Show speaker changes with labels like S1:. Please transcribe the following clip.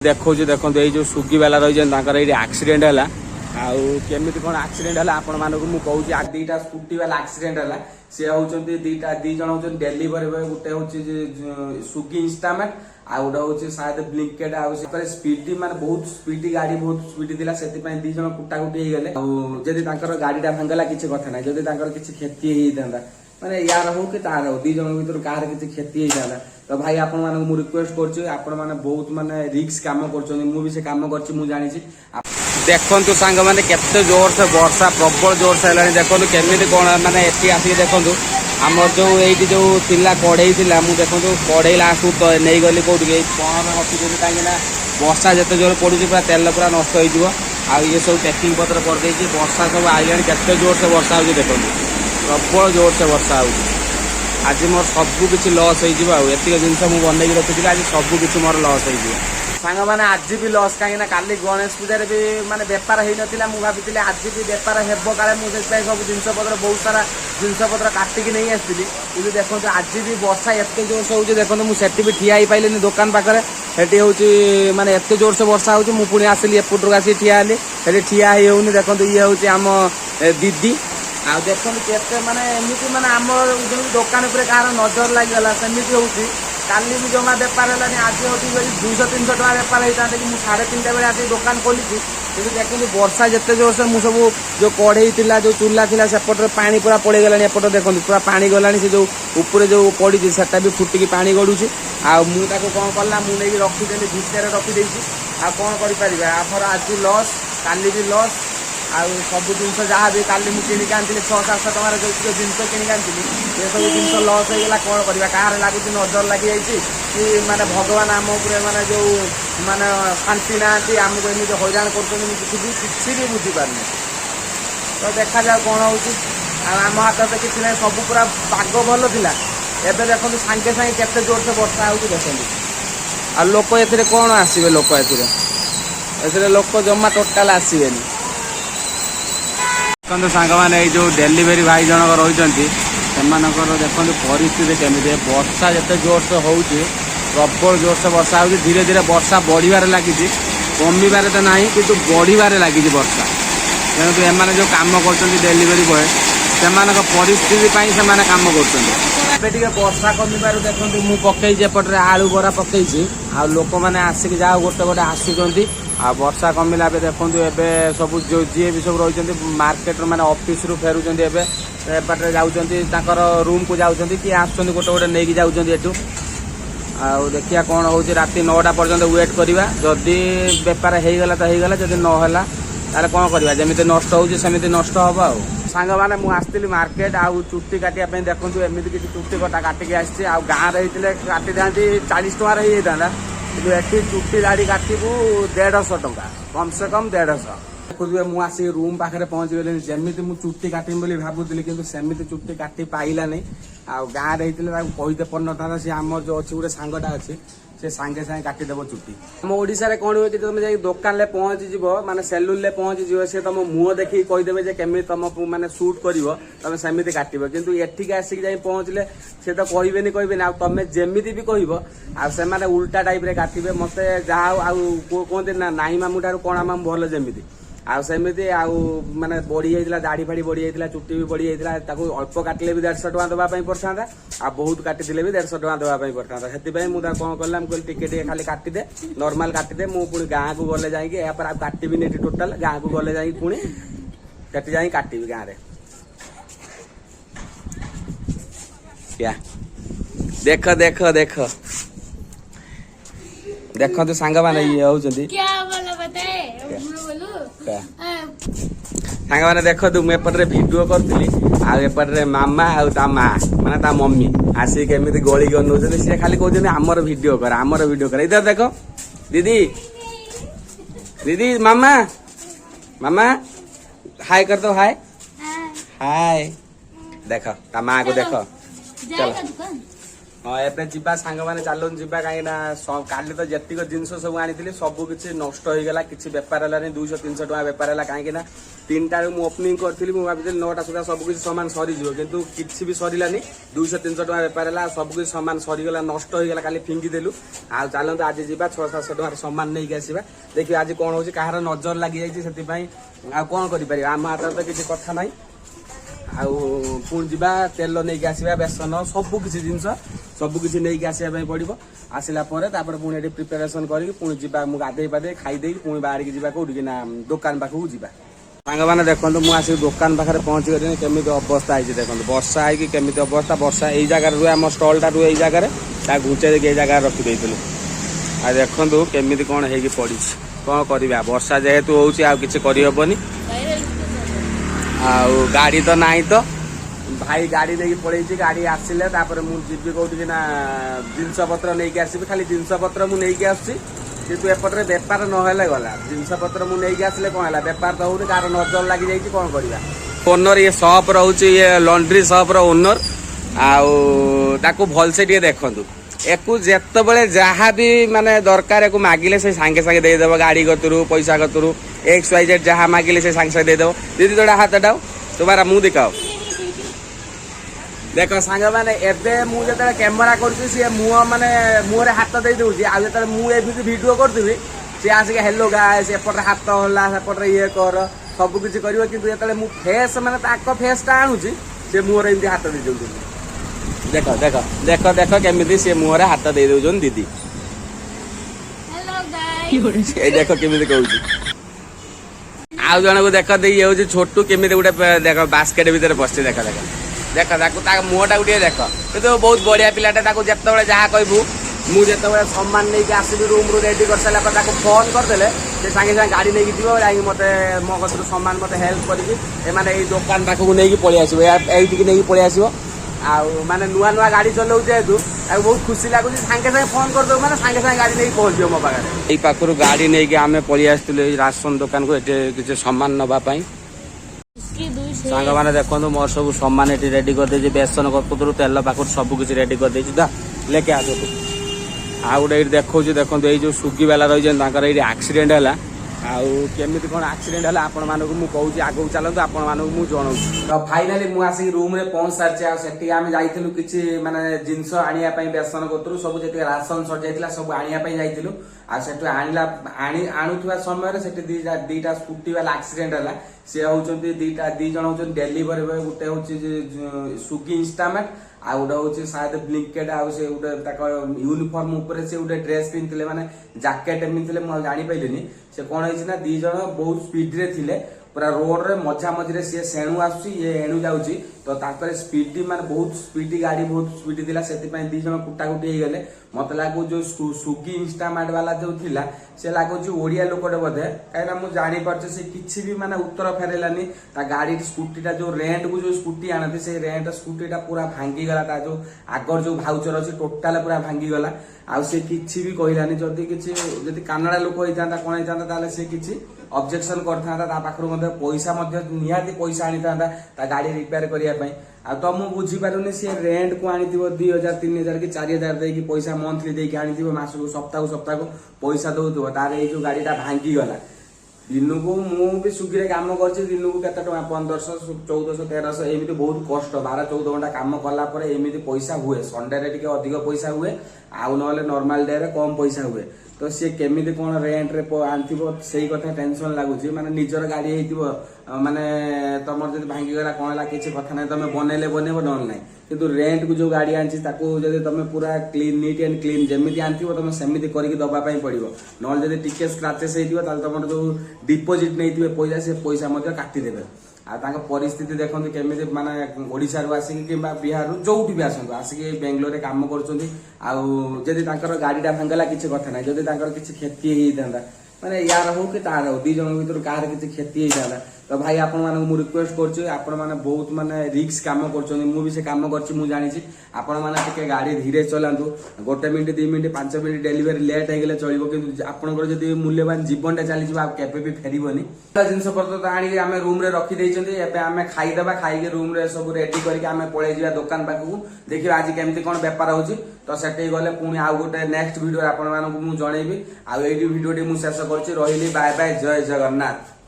S1: देखो देखो ये जो स्विगी वाला रही एक्सीडेंट है केमी कौन एक्सीडेंट है आपण मानक मुझे कहूँ दीटा स्कूटी वाला एक्सीडेंट है सी हूँ दीटा दी जन हूँ डेलीवरी बॉय गोटे हूँ स्विगी इंस्टामेट आ गोटे हूँ शायद ब्लिंकेट आगे स्पीड मान बहुत स्पीड गाड़ी बहुत स्पीड थी से दी जन कुटाकुटी हो गले जदि गाड़ीटा भांगला किसी कथा ना जदि किसी क्षति होता माने यार हो कि तार हो दी जन भर कहार किसी क्षति होता तो भाई आपण मानक मु रिक्वेस्ट करछु आपण माने बहुत माने रिस्क काम करछन मु भी से काम करछि मु जानि छी देखंतु सांग माने केते जोर से वर्षा प्रबल जोर से हलानी देखंतु केमिति कोन माने एठी आसी देखंतु हमर जो एठी जो तिला कढेई थिला मु देखंतु कढेई लासु तो नै गली कोड के कोन हसी देली काहे ना वर्षा जते जोर पडुची पूरा तेल पूरा नष्ट होई जिवो आ ये सब पैकिंग पत्र कर देछि वर्षा सब आइलानी केते जोर से वर्षा होई देखंतु प्रबल जोर से वर्षा होई आज मोर सबू किसी लस हो जिनस मुझे बनई रखी आज सबू किसी मोर लस हो सांग मैंने आज भी लस कहीं काली गणेश पूजार भी माने बेपार हो ना मुझे भाई आज भी बेपार हेब काले मुझे सब जिनपतर बहुत सारा जिनपतर काटिकी नहीं आसती कि देखो आज भी वर्षा एत जोर से हो देखो मुझे भी ठिया पाइल दुकान पाखे सेठी हूँ माने एत जोर से वर्षा हो पुणी आसली एपटू आसी ठिया हेली से ठिया होनी देखो ये हूँ आम दीदी आ देखो केते माने एमती माने आमर दुकान पर कहार नजर लगिगला सेमती होती काली भी जमा बेपार है आज होती 200-300 टका बेपार होता कि मुझे 3:30 बेले आगे दुकान खोली कि देखो वर्षा जिते जोर से मुझे सब जो कढ़ई थी जो चूल्हा थी सेपटे पानी पूरा पड़े गलानी एपटे देखो पूरा पानी गलानी से जो ऊपर जो पड़ी से भी पानी गड़ुची आगे कौन कला मुझे रखीदेली भितर रखीदे आ कौन कर आज लस काली भी लस आउ सब जिन जहाँ भी काली मुझे किनिक आनी 600-700 टकर जो जिन किनिक आनी ये सब जिन लस होगा कौन कर कहार लगुच नजर लगी कि माने भगवान आम माने जो माने शांति ना आमको एमती हैरान कर किसी भी बुझीपारे तो देखा जाए कौन होम हाथ से किसी ना सब पूरा पाग भल था एवं देखो सागे सागे केते जोर से वर्षा हो देखो आ लोक ए कौन आसवे लोक ए लोक जमा टोटाल आसवे देखो सांग मैंने जो डेलीवरी भाई जनक रही देखो परिस्थिति केमी वर्षा जिते जोर से हो प्रबल जोर से वर्षा हो धीरे धीरे वर्षा बढ़िबार लगी कमिबार तो ना कि बढ़िबार लगी वर्षा तेणु एम जो कम कर डेलीवरी बॉय से परिस्थिति से कम कर वर्षा कमिबार देखो मुझे पकई एपटे आलू बरा पकई आ लोक मैंने आसिक जा गोटे गोटे आसुँच आ वर्षा कमिला देखो एवं सब जो जी भी सब रही मार्केट माने ऑफिस रु फेरुंट एपटे जाऊँच रूम को जाऊँ कि आसुँच गोटे गोटे नहीं जाऊँ देखिया कौन हो राति 9टा पर्यंत वेट करवा जदि बेपार होगला तो होगला जदि नहला ताले कौन करवा जमी नष्ट होमती नष्ट हम आ सांग मैंने मुझे मार्केट आउ चुट्टी काटापी देखो एमती किसी चुट्टी कटा काटिकी आसी गाँव रही काटी था 40 टकर हो जाता कि एटी चुट्टी दाढ़ी काटू 150 टका कम से कम 150 देखुए मुझे रूम पाखे पहुँची गली जमी मुझे चुट्टी काटमी भावुली कि सेमती चुट्टी काटी पाइला नहीं आ गाँव रही कहीदे पड़ ना सी आम जो अच्छी गोटे सांगटा अच्छी से सांगे सांगे काटिदेव चुट्टी आम ओडिशा कौन हुए कि तुम जाए दुकान में पहुँची जीव माने सेलून में पहुँची जीव सी तुम मुह देखिए कहीदेवे केमी तुम मैंने सुट कर तुम सेमती काटब कितु एठिक आसिक जाए पहुँचले सी तो कहबेनि आ तुम जमी भी कह से उल्टा टाइप काटे मत जहाँ कहते ना नाई मामू ठार कणा मामू भल जमी आमती माने बढ़ी जाता दाढ़ी फाड़ी बढ़ी जाता चुट्टी भी बढ़ी जाता अल्प काटिले भी 150 टका देवाई पड़ता आ बहुत काटिले भी 150 टका देवाई पड़ता से मुझे कौन कला टे खाली काटिदे नॉर्मल काटिदे मुझे गाँव को गले जाइए यापर काटबी नहीं टोटाल गाँव को गले जाइए पुणी सेठी जाइए काटबी गाँव में क्या देख देख देख देखो तो सांग मैंने ये होती सांग मैंने देख तु मुझे भिडियो करी आएपटे मामा आ माँ माने मम्मी आसिक एमती गली गनौर सी खाली कहते आमर भिडियो कर आमर भिडियो कर इधर देख दीदी दीदी मामा मामा हाय कर दो हाय हाय देख ता माँ को देख चलो हाँ एबे जिबा सांग माने चलन जिबा कहीं ना काली तो जतिक जिनस सब आनी सब किसी नष्ट हो गला किसी बेपार है 200-300 टका बेपार है कहीं 3टा मु ओपनिंग करी भाई 9टा सुधा सब किसी सामान सरीज कितु किसी भी सरलानी 200-300 टका बेपार है सब किसी सामान सरीगला नष्ट हो गला खाली फिंगिदेलु आ चलते आज जी 600-700 टका सामान नहीं आसवा देखिए आज कौन हो कहार नजर लगी जाती आ कौन कर आम हाथ तो किसी कथा ना पुणी जा तेल नहीं आसवा बेसन सब किसी जिनस सब किसी नहीं आसवाई पड़ो आसला पुणी प्रिपेरेसन करके पुणी जा गाधे पाधे खाईदे पुणी बाहर की जा कौटी ना दुकान पाखक जा सांग मैंने देखो मुझे दुकान पाखे पहुंची गली केमी अवस्था है देखो वर्षा है केमी अवस्था वर्षा यही जगार रुहे आम स्टलटा रुहे जगार घुचे देखिए जगह रखिदे आ देखो केमी कौन हो पड़ी कौन करवा वर्षा जेहेतु होनी गाड़ी तो नहीं तो भाई गाड़ी लेके पड़े गाड़ी आसिले मुझे कौटी ना जिनस पत्र नहीं आसबि खाली जिनस पत्र मुझे आसुच्छी किंतु एपटे बेपार नहले गला जिनस पत्र मुझे आसिले कौन है बेपार तो होनी कार नजर लगी जाइए कौन करवा ओनर ये सप रोचे ये लॉन्ड्री सप ओनर आको भलसे टे देखु एकू जिते बड़े जहाँ भी माने दरकार एक मागिले से सांगे सांगे देदेव गाड़ी कतरू पैसा कतरू XYZ जहाँ मागिले से सांगे सांगे देदेव दीदी तोड़ा हाथ डाओ तुम्हारा मुँह दिखाओ देख सांग मैंने एबे मुझे कैमेरा कर मुह माने मुहरे हाथ दे दूसरी आते मुझे भिडियो करी सी आसिक हेलो गाइस एपटे हाथ हल्ला सेपटे ये कर सब किसी कर जो फेस माने फेसटा आणुची से मुहरे एमती हाथ दे दूसरी देख देख देख देख केमी सी मुहरे हाथ दे दौन दीदी देख केमी कहूँ आउ जन को देख ये हूँ छोटू केमी गोटे देख बास्केट भितर बस देख देख देख मुहटा गोटे देख तो बहुत बढ़िया पिलाटा जिते जहाँ कहूँ मुझे सम्मान नहीं आसबि रूम रू रेडी कर सारा फोन करदे से सांगे सांगे गाड़ी नहीं जीव जा मत मो कतर सम्मान मत हेल्प करके दुकान पाखक नहीं पलि आसो ये नहीं पलि आसो माने नुआ नुआ गाड़ी चलाऊ जेहेतु बहुत खुशी लगुच सांगे सांगे फोन कर दो मैंने सांगे सांगे गाड़ी नहीं पहुंचो मो पाखे पाखर गाड़ी नहीं आम पलि आसलु राशन दुकान को किसी सम्मान नापी सांग मैंने देखो मोर सब सम्मान ये रेडी कर दे बेसन कतरू तेल पाखर सब किसी रेडी कर दे लेके आस आउ गोटे देखो देखो ये स्विगी वाला रही आक्सीडेंट है केमी कौन आक्सीडेंट है आपण मानक मुझे आगे चलते आपण मानक मुझे जनाऊँ तो फाइनाली मुझे रूम रे पहुंच सारी से आम जाइलु कि माने जिनस आनिया बेसन कतरू सब जी राशन सर जाइला सब आनिया जाइलु आणुवा समय दीटा स्कूटी वाला आक्सीडेंट है सी हूँ दी जन हूँ डेलीवरी बॉय गोटे हूँ स्विगी इंस्टामेट आ गोटे हूँ शायद ब्लिंकेट आउे गोटे यूनिफॉर्म उपर से गोटे ड्रेस पिंधे माने जैकेट पिंधे मुझे जापारे से कौन है दी जन बहुत स्पीड रे थिले पूरा रोड रे मझा मझे सी सेणु आसुची ये एणु जाऊँगी तो स्पीड माने बहुत स्पीड गाड़ी बहुत स्पीड थिला से दी जन कुटाकुटी हो गले मत लगू जो स्विगी इंस्टामार्ट वाला जो थिला से लगुच ओडिया लोकटे बोधे कहीं मुझे जापारे से किसी भी माने उत्तर फेरलानी गाड़ी स्कूटीटा जो रेंट को जो स्कूटी आनती से रेंट स्कूटीटा पूरा भांगीगला जो आगर जो भाउचर अच्छी टोटाल पूरा भांगीगला आउ से किसी भी कहलानी जदि किसी कानाडा लोक होता कौन होता सी किसी ऑब्जेक्शन करता पाखर पैसा निहाती पैसा आनी था गाड़ी रिपेयर करने आ तो मुझे बुझीपारूनी सी रेंट को आनी 2000-3000 कि 4000 देकी पैसा मंथली देकी आनी मासक सप्ताह सप्ताह पैसा दौथो तार ये जो गाड़ीटा भांगीगला दिन को मुझे स्विगी कम कर दिन को केते 1500-1400-1300 एमती बहुत कष्ट 12-14 घंटा कम कलापर एमती पैसा हुए संडे रे अधिक पैसा हुए आउ ना नॉर्मल डे रे कम पैसा हुए तो सी केमी कौन रेंट रे आनी से कथा टेंशन लगुच माने निजर गाड़ी हो माने तुम जब भांगीगला कौन है किसी कथा ना तुम बनइले बनइब ना ना किंतु रेंट को जो गाड़ी आनी तुम पूरा क्लीन नीट एंड क्लीन जमी आनी तुम सेमती करके दवाई पड़ो ना जब टिके स्क्राचेस होता तुम जो डिपोजिट नहीं पैसा से पैसा काटिदेवे आ परिस्थिति देखो केमी माने ओडिशा रू आसिक कि बिहार जो भी आसतु आसिक बेंगलोर काम कर गाड़ीटा भांगला किसी कथा ना जब किसी क्षति होता माने यार हो कि तार हो दी जन भर कहार किसी क्षति होता तो भाई आपण मानक मु रिक्वेस्ट करछु आपण माने बहुत माने रिस्क काम करछन मु भी से काम करछि मु जानि आपण माने टिके गाड़ी धीरे चलांतु 1 minute 2 minute 5 minute delivery late हो गले चलिबो किंतु आपनकर जदी मूल्यवान जीवनटा चली जिबा केबे भी फेरिबोनी जिनस पत्र तो आनी आमे रूम रे रखी देइछन्ती एबे आमे खाई देबा खाई के रूम रे सब रेडी करके आमे पळे जिबा दुकान पाखु देखिबा आज केमती कोन व्यापार होची तो सेटे गले पुनी आउ गोटे नेक्स्ट वीडियो आपण मानक मु जणेबी आ एडी वीडियो टी मु शेष करछि रहिली बाय बाय जय जगन्नाथ।